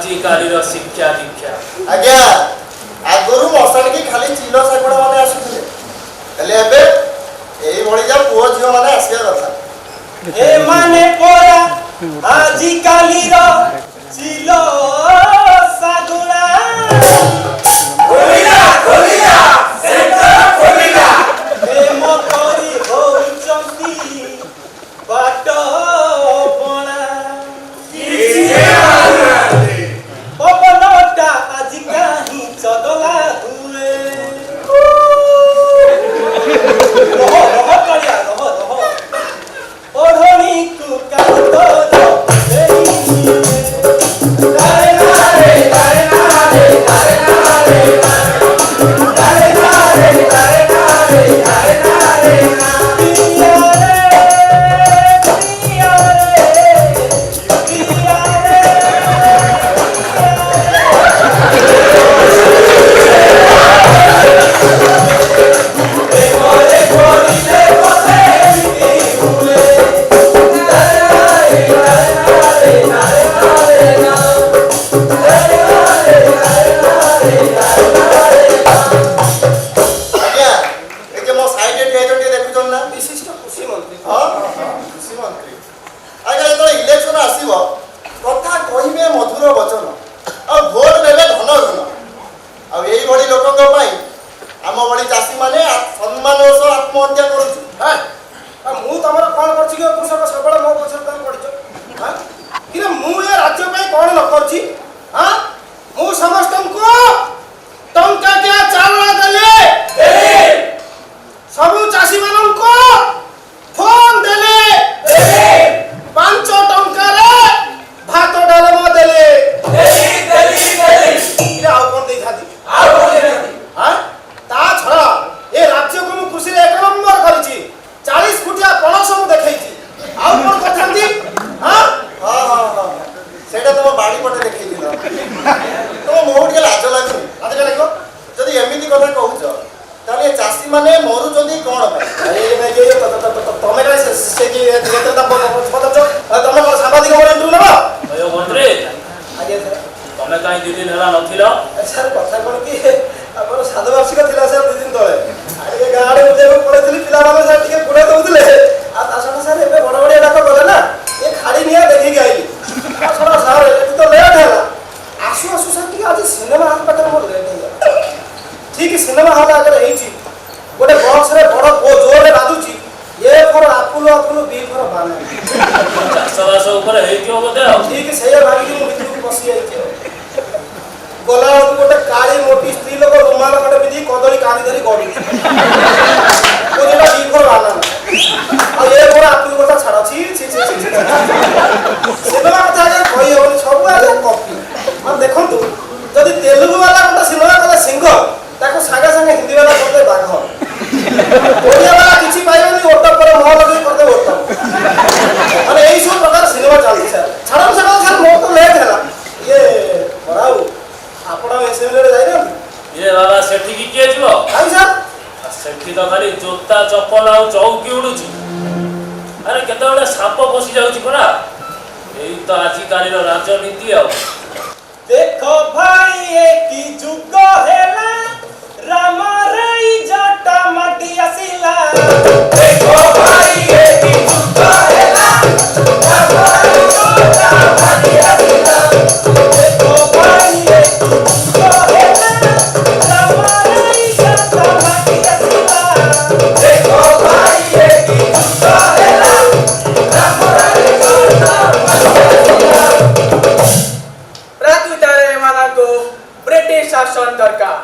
आजिकाली शिक्षा दीक्षा आज्ञा आगुरी मशाणी की खाली चिल ଶାଗୁଣା ମାନେ ଆସୁଥିଲେ ହେଲେ ଏବେ ଏଇ ଭଳି ଯା ପୁଅ ଝିଅ ମାନେ ଆସିବା କଥା ଏ ମାନେ ପରା ଆଜିକାଲି ଚିଲ ଶାଗୁଣା ଖୋଲିଲା ଖୋଲିଲା ସେଣ୍ଟର ଖୋଲିଲା ପ୍ରେମ କରି ହଉଛନ୍ତି ବାଟ ବଣା ପବନଟା ଆଜି କାହିଁ ଚଦଲା ହୁଏ ରହ ରହ କାଳିଆ ରହ ରହ ଓଢ଼ଣୀକୁ କାଟ ब्रिटिश शासन दरकार